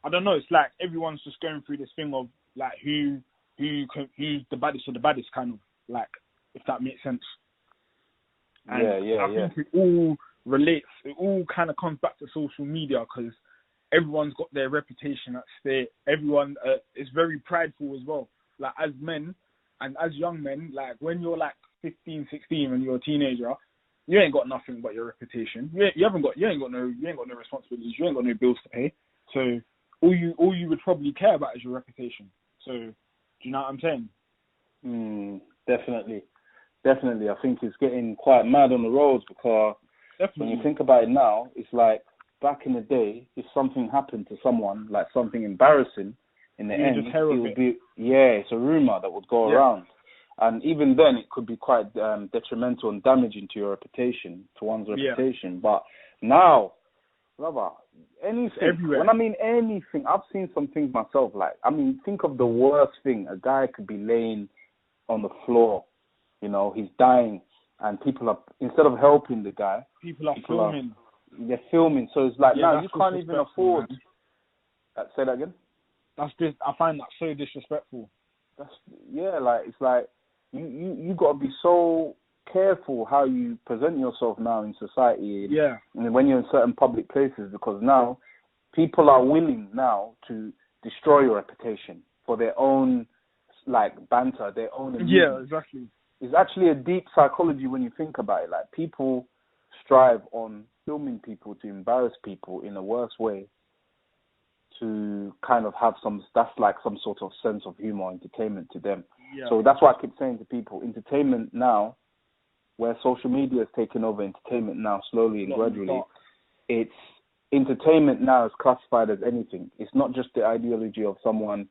I don't know. It's like everyone's just going through this thing of like who's the baddest of the baddest, kind of, like, if that makes sense. And I think it all relates. It all kind of comes back to social media because everyone's got their reputation at stake. Everyone is very prideful as well. Like as men and as young men, like when you're like 15, 16, when you're a teenager, you ain't got nothing but your reputation. You ain't got no responsibilities. You ain't got no bills to pay. So all you would probably care about is your reputation. So do you know what I'm saying? Definitely. I think it's getting quite mad on the roads because when you think about it now, it's like back in the day, if something happened to someone, like something embarrassing, in the end, it would be, it's a rumor that would go around. And even then, it could be quite detrimental and damaging to your reputation, to one's reputation. But now, brother, anything, everywhere. when I mean anything, I've seen some things myself. Like, I mean, think of the worst thing. A guy could be laying on the floor, you know, he's dying, and people are, instead of helping the guy, people are filming. They're filming. So it's like, now you can't even afford. Say that again? I find that so disrespectful. It's like you got to be so careful how you present yourself now in society. And when you're in certain public places, because now people are willing now to destroy your reputation for their own, like, banter, their own amusement. Yeah, exactly. It's actually a deep psychology when you think about it. Like, people strive on filming people to embarrass people in a worse way, to kind of have that's like some sort of sense of humor, entertainment to them. So that's why I keep saying to people, entertainment now, where social media is taking over entertainment now slowly and gradually, it's entertainment now is classified as anything. It's not just the ideology of someone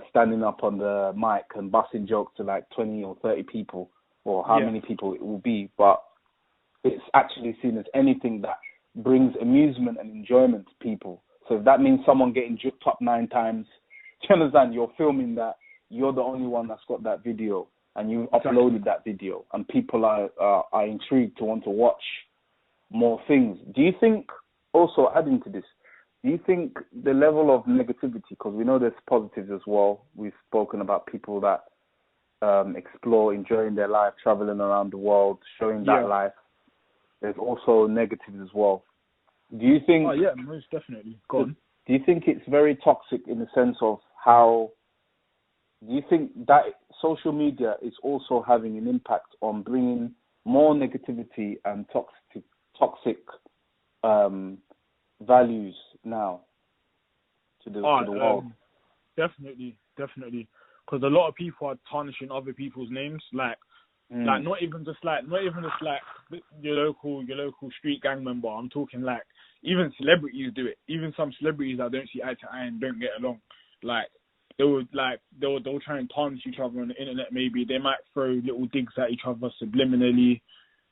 standing up on the mic and busting jokes to like 20 or 30 people, or how many people it will be, but it's actually seen as anything that brings amusement and enjoyment to people. So if that means someone getting juked up 9 times, do you understand? You're filming that, you're the only one that's got that video, and you uploaded that video, and people are intrigued to want to watch more things. Do you think, also adding to this, do you think the level of negativity, because we know there's positives as well, we've spoken about people that explore, enjoying their life, traveling around the world, showing that life, there's also negatives as well. Do you think... Oh, yeah, most definitely. Go on. Do you think it's very toxic in the sense of how... Do you think that social media is also having an impact on bringing more negativity and toxic values now to the world? Definitely. Because a lot of people are tarnishing other people's names, like not even just like your local street gang member. I'm talking like even celebrities do it. Even some celebrities that don't see eye to eye and don't get along, like they'll try and tarnish each other on the internet. Maybe they might throw little digs at each other subliminally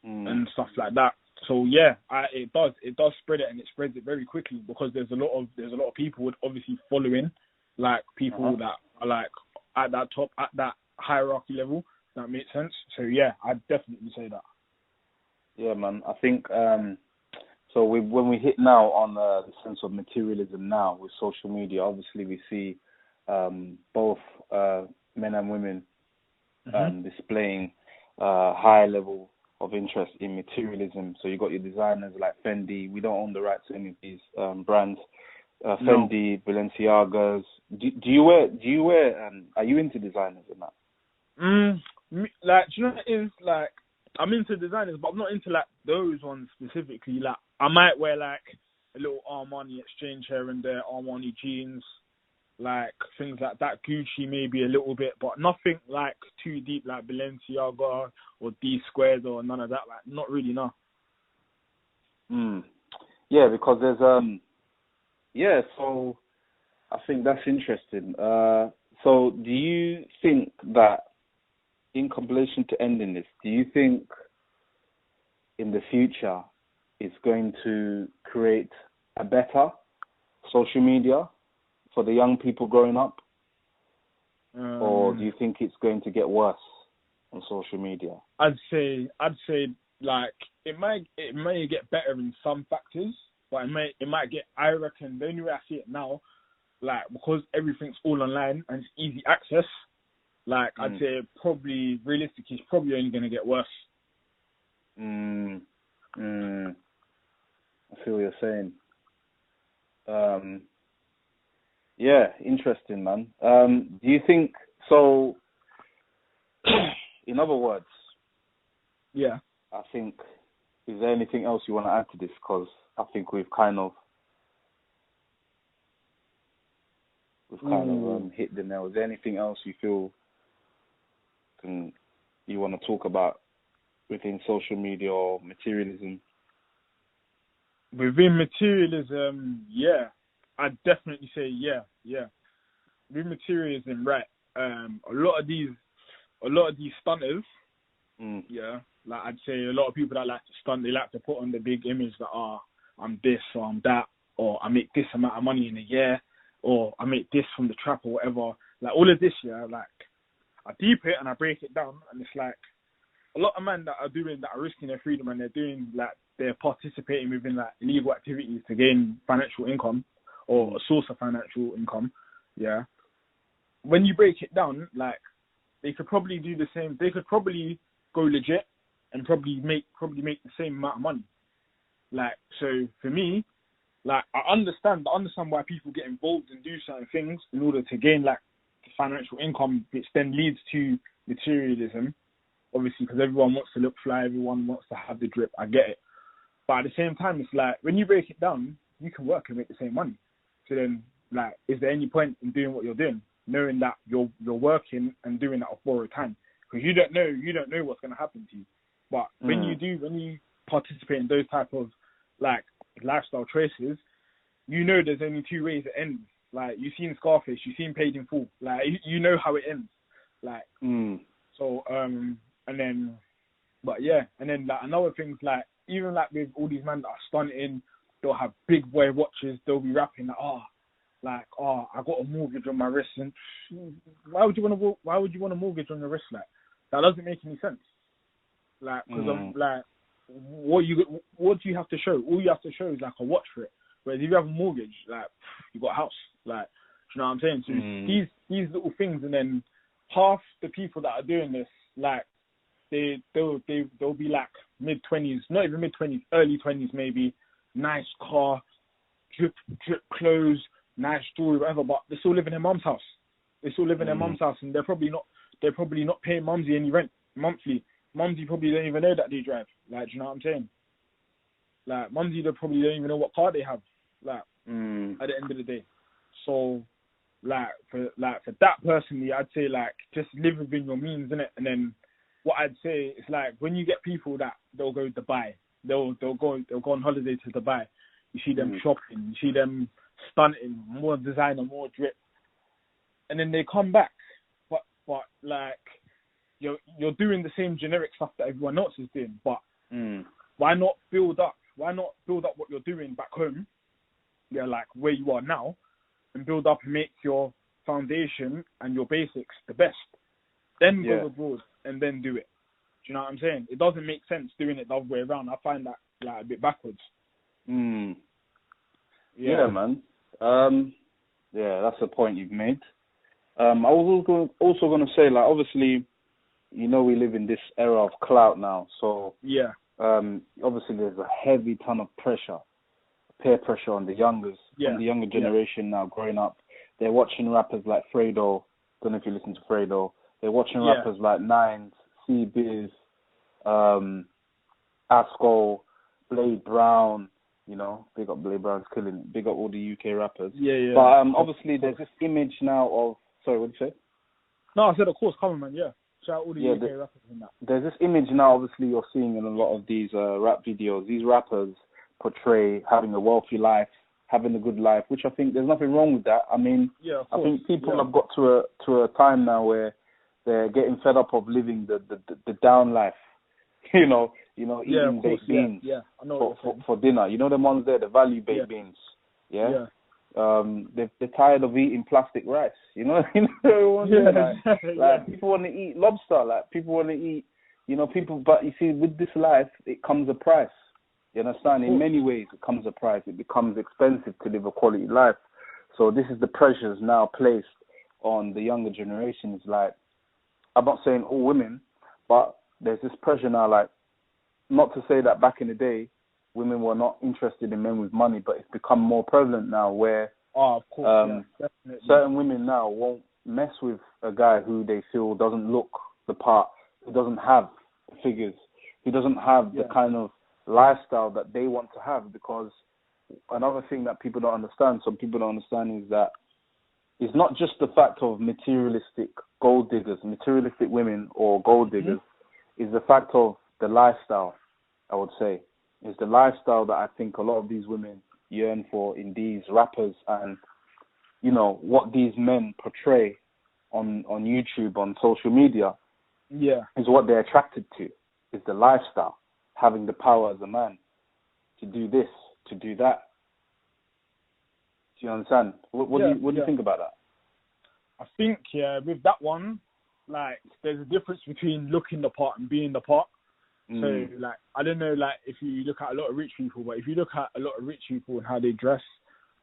and stuff like that. So it does spread it, and it spreads it very quickly because there's a lot of people with obviously following, like people that are like at that top, at that hierarchy level. That makes sense. So I'd definitely say that. Yeah, man. I think so. When we hit now on the sense of materialism now with social media, obviously we see both men and women displaying high level of interest in materialism. So you got your designers like Fendi. We don't own the rights to any of these brands. Fendi, Balenciagas. Do you wear? Are you into designers and that? Like, do you know what it is? Like, I'm into designers, but I'm not into like those ones specifically. Like I might wear like a little Armani exchange here and there, Armani jeans, like things like that. Gucci maybe a little bit, but nothing like too deep like Balenciaga or D squared or none of that. Like not really, no. Yeah, because there's so I think that's interesting. So do you think that, in compilation to ending this, do you think in the future it's going to create a better social media for the young people growing up? Or do you think it's going to get worse on social media? I'd say like it may get better in some factors, but it might get, I reckon the only way I see it now, like because everything's all online and it's easy access, like I'd say probably realistically it's probably only gonna get worse. I feel what you're saying. Yeah, interesting, man. Do you think so? In other words, yeah, I think, is there anything else you want to add to this? Because I think we've kind of hit the nail. Is there anything else you feel you want to talk about within social media or materialism? Within materialism, yeah, I'd definitely say yeah. With materialism, right? A lot of these stunters, yeah, like I'd say a lot of people that like to stunt, they like to put on the big image that I'm this or I'm that, or I make this amount of money in a year, or I make this from the trap or whatever. Like all of this, yeah, like I deep it and I break it down, and it's like a lot of men that are risking their freedom, and they're participating within like illegal activities to gain financial income or a source of financial income. Yeah, when you break it down, like they could probably do the same. They could probably go legit and probably make the same amount of money. Like, so for me, like I understand why people get involved and do certain things in order to gain like financial income, which then leads to materialism. Obviously, because everyone wants to look fly, everyone wants to have the drip. I get it, but at the same time, it's like when you break it down, you can work and make the same money. So then, like, is there any point in doing what you're doing, knowing that you're working and doing that off borrowed time? Because you don't know what's going to happen to you. But when you participate in those type of like lifestyle choices, you know there's only two ways it ends. Like you've seen Scarface, you've seen Paid in Full. Like you know how it ends. Like so and then like another thing's like even like with all these men that are stunting, they'll have big boy watches. They'll be rapping like I got a mortgage on my wrist. And why would you want a mortgage on your wrist? Like that doesn't make any sense. Like because of like what do you have to show? All you have to show is like a watch for it. Whereas if you have a mortgage, like you got a house. Like do you know what I'm saying? So these little things, and then half the people that are doing this, like they'll be like mid-20s, not even mid-20s, early 20s maybe, nice car, drip clothes, nice jewelry, whatever, but they still live in their mum's house. They still live in their mum's house, and they're probably not paying mumsy any rent monthly. Mumsy probably don't even know that they drive. Like, do you know what I'm saying? Like, mumsy, they probably don't even know what car they have. Like, at the end of the day. So, for that personally, I'd say like just live within your means, innit? And then what I'd say is like when you get people that they'll go to Dubai, they'll go on holiday to Dubai. You see them shopping, you see them stunting, more designer, more drip, and then they come back, but like you're doing the same generic stuff that everyone else is doing. But why not build up? Why not build up what you're doing back home? Yeah, like where you are now, and build up and make your foundation and your basics the best. Then go abroad and then do it. Do you know what I'm saying? It doesn't make sense doing it the other way around. I find that like a bit backwards. Yeah, man. Yeah, that's a point you've made. I was also going to say, like, obviously, you know, we live in this era of clout now. So, obviously, there's a heavy ton of pressure, peer pressure on the on the younger generation now growing up. They're watching rappers like Fredo. Don't know if you listen to Fredo. They're watching rappers like Nines, C-Biz, Asco, Blade Brown, big up Blade Brown's killing it. Big up all the UK rappers. Yeah. But obviously there's this image now of, sorry, what did you say? No, I said of course, come on, man. Yeah, shout out all the UK rappers in that. There's this image now, obviously you're seeing in a lot of these rap videos. These rappers portray having a wealthy life, having a good life, which I think there's nothing wrong with that. I mean, I think people have got to a time now where they're getting fed up of living the down life. Eating baked beans for dinner. You know the ones there, the value baked beans. Yeah. They're tired of eating plastic rice. Like people want to eat lobster. Like people want to eat. People. But you see, with this life, it comes a price. You understand? In many ways, it comes a price. It becomes expensive to live a quality life. So this is the pressures now placed on the younger generations. Like, I'm not saying all women, but there's this pressure now, like, not to say that back in the day, women were not interested in men with money, but it's become more prevalent now where certain women now won't mess with a guy who they feel doesn't look the part, who doesn't have the figures, who doesn't have the kind of lifestyle that they want to have. Because another thing that some people don't understand is that it's not just the fact of materialistic gold diggers, materialistic women or gold diggers, is the fact of the lifestyle, I would say. It's the lifestyle that I think a lot of these women yearn for in these rappers, and, what these men portray on YouTube, on social media, is what they're attracted to, is the lifestyle, having the power as a man to do this, to do that. Do you understand? What do you think about that? I think, with that one, like, there's a difference between looking the part and being the part. So, like, I don't know, like, if you look at a lot of rich people, but if you look at a lot of rich people and how they dress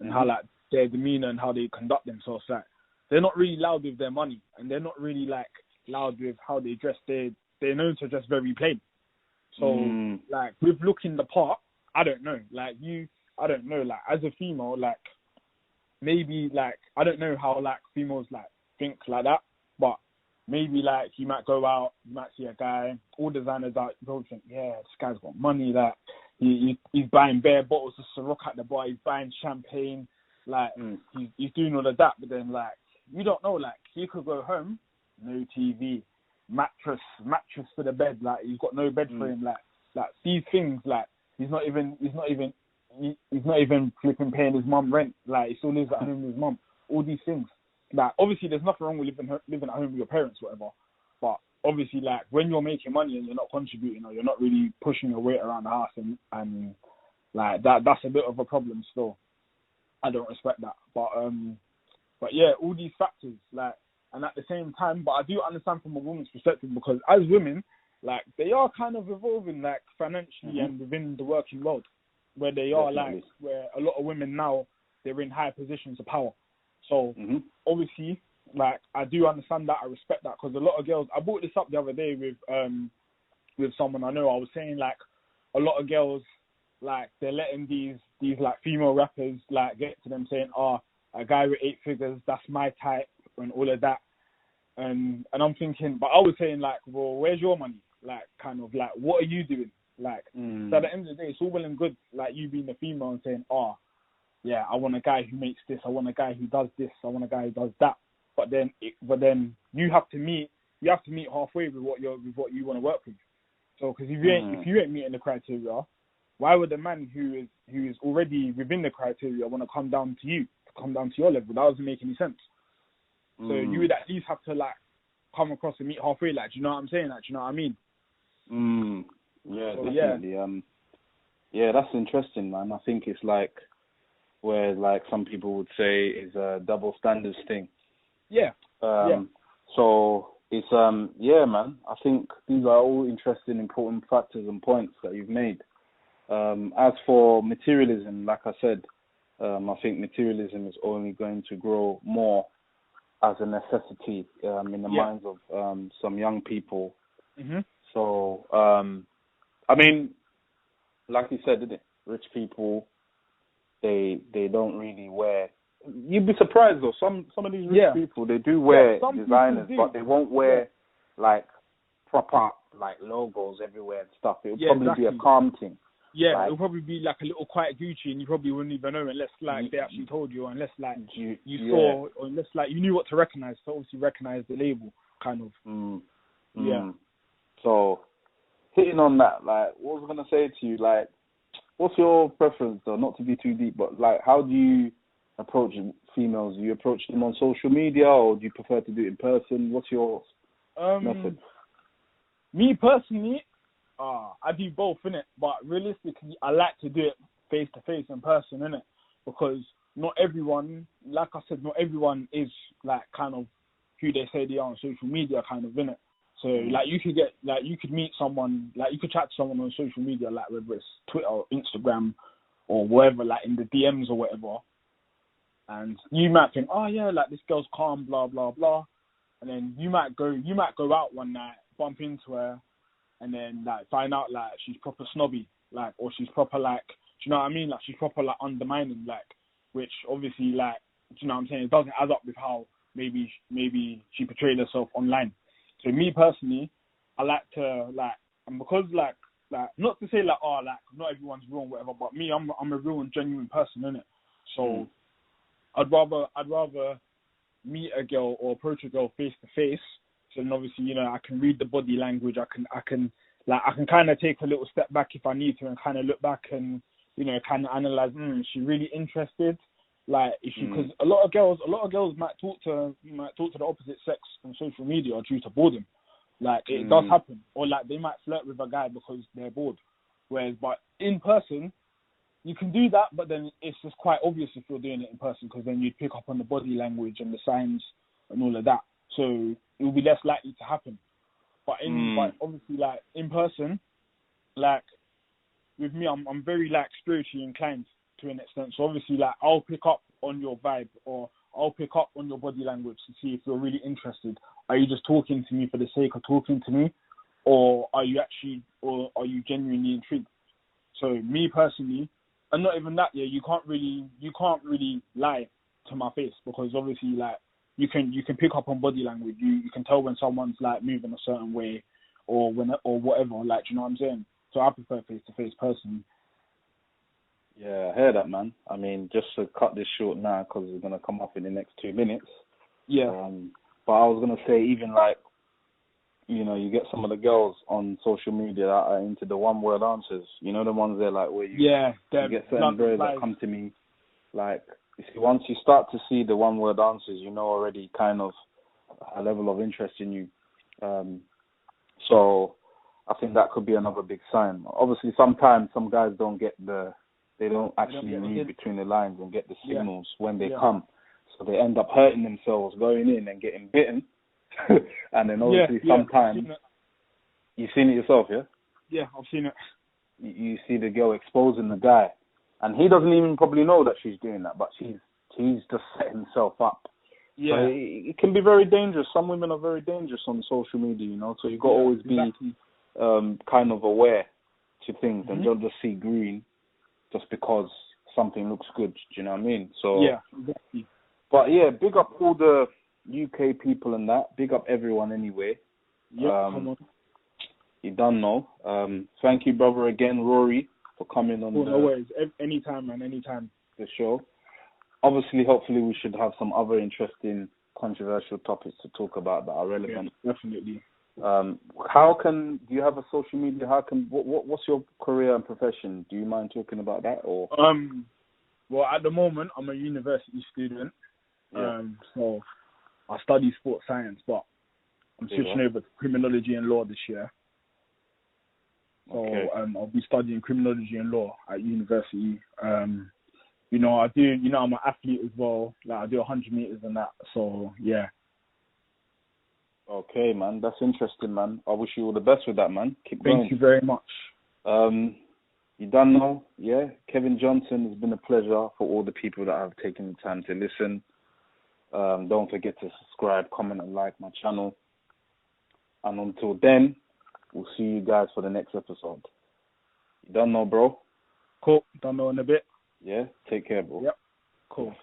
and how, like, their demeanor and how they conduct themselves, like, they're not really loud with their money, and they're not really, like, loud with how they dress. They're known to dress very plain. So, like, with looking the part, I don't know. Like, I don't know, like, as a female, like, maybe, like, I don't know how, like, females, like, think like that, but maybe, like, you might go out, you might see a guy, all designers out, you probably think, this guy's got money, that he's buying bare bottles of Ciroc at the bar, he's buying champagne, like, he's doing all of that, but then, like, you don't know, like, he could go home, no TV, mattress for the bed, like, he's got no bed for him, like, these things, like, he's not even flipping paying his mum rent, like, he still lives at home with his mum, all these things. Like, obviously, there's nothing wrong with living at home with your parents, whatever. But obviously, like, when you're making money and you're not contributing, or you're not really pushing your weight around the house, and like that's a bit of a problem still. I don't respect that. But yeah, all these factors, like, and at the same time, but I do understand from a woman's perspective, because as women, like, they are kind of evolving, like, financially and within the working world, where they are, like, where a lot of women now, they're in high positions of power. So, obviously, like, I do understand that, I respect that, because a lot of girls, I brought this up the other day with someone I know, I was saying, like, a lot of girls, like, they're letting these like, female rappers, like, get to them saying, a guy with 8 figures, that's my type, and all of that, and I'm thinking, but I was saying, like, well, where's your money? Like, kind of, like, what are you doing? Like, so at the end of the day, it's all well and good, like, you being a female and saying, I want a guy who makes this, I want a guy who does this, I want a guy who does that. But then you have to meet halfway with what you want to work with. So, because if you ain't meeting the criteria, why would a man who is already within the criteria want to come down to your level? That doesn't make any sense. So you would at least have to, like, come across and meet halfway. Like, do you know what I'm saying? Like, do you know what I mean? Yeah, so, definitely. Yeah, that's interesting, man. I think it's like, where, like, some people would say is a double standards thing. So it's man, I think these are all interesting, important factors and points that you've made. As for materialism, like I said, I think materialism is only going to grow more as a necessity in the minds of some young people. So I mean, like you said, didn't it? Rich people, they don't really wear. You'd be surprised though. Some of these rich people, they do wear designers, but they won't wear like proper like logos everywhere and stuff. It would Yeah, probably be a exactly. calm thing. Yeah, Like, it'll probably be like a little quiet Gucci, and you probably wouldn't even know unless like they actually told you, or unless like you saw, or unless like you knew what to recognize. So obviously recognize the label, kind of. Yeah. So hitting on that, like, what was I gonna say to you? Like, what's your preference, though? Not to be too deep, but like, how do you approach females? Do you approach them on social media, or do you prefer to do it in person? What's your method? Me personally, I do both, innit? But realistically, I like to do it face to face in person, innit? Because not everyone, like I said, not everyone is like kind of who they say they are on social media, kind of, innit? So like you could meet someone, like you could chat to someone on social media, like whether it's Twitter or Instagram or whatever, like in the DMs or whatever, and you might think, oh yeah, like this girl's calm, blah blah blah, and then you might go out one night, bump into her, and then like find out like she's proper snobby, like, or she's proper like, do you know what I mean? Like she's proper like undermining, like, which obviously like, do you know what I'm saying? It doesn't add up with how maybe she portrayed herself online. So me personally, I like to like, and because like not to say like, oh, like not everyone's real and whatever, but me, I'm a real and genuine person, innit? So I'd rather meet a girl or approach a girl face to face. So then obviously, you know, I can read the body language. I can kind of take a little step back if I need to, and kind of look back and, you know, kind of analyze. Is she really interested? Like, if she, because a lot of girls might talk to the opposite sex on social media due to boredom. Like, it does happen, or like they might flirt with a guy because they're bored. Whereas, but in person, you can do that, but then it's just quite obvious if you're doing it in person, because then you'd pick up on the body language and the signs and all of that. So it will be less likely to happen. But but obviously, like in person, like with me, I'm very like spiritually inclined to an extent. So obviously, like I'll pick up on your vibe, or I'll pick up on your body language to see if you're really interested. Are you just talking to me for the sake of talking to me, or are you genuinely intrigued? So me personally, and not even that, you can't really lie to my face, because obviously like you can pick up on body language. You can tell when someone's like moving a certain way, or whatever. Like, you know what I'm saying? So I prefer face to face personally. Yeah, I hear that, man. I mean, just to cut this short now, because it's gonna come up in the next 2 minutes. Yeah. But I was gonna say, even like, you know, you get some of the girls on social media that are into the one-word answers. You know, the ones there, like, where you get certain girls that come to me, like, you see, once you start to see the one-word answers, you know already kind of a level of interest in you. So I think that could be another big sign. Obviously, sometimes some guys they don't actually read between the lines and get the signals when they come. So they end up hurting themselves, going in and getting bitten. And then obviously sometimes, you've seen it yourself, yeah? Yeah, I've seen it. You see the girl exposing the guy, and he doesn't even probably know that she's doing that, but he's just set himself up. Yeah. So it can be very dangerous. Some women are very dangerous on social media, you know, so you've got to always be kind of aware to things and don't just see green just because something looks good, do you know what I mean? So, yeah, exactly. But yeah, big up all the UK people and that. Big up everyone anyway. Yeah, come on. You don't know. Thank you, brother, again, Rory, for coming on. No worries. Anytime, man. Anytime. The show. Obviously, hopefully, we should have some other interesting, controversial topics to talk about that are relevant. Yeah, definitely. Do you have a social media? What's your career and profession? Do you mind talking about that, or? Well, at the moment, I'm a university student. Yeah. So I study sports science, but I'm switching over to criminology and law this year. So I'll be studying criminology and law at university. You know, I'm an athlete as well. Like, I do 100 meters and that. So yeah. Okay, man. That's interesting, man. I wish you all the best with that, man. Keep going. Thank you very much. You don't know, yeah? Kevin Johnson, it's been a pleasure for all the people that have taken the time to listen. Don't forget to subscribe, comment, and like my channel. And until then, we'll see you guys for the next episode. You don't know, bro? Cool. Don't know in a bit. Yeah? Take care, bro. Yep. Cool.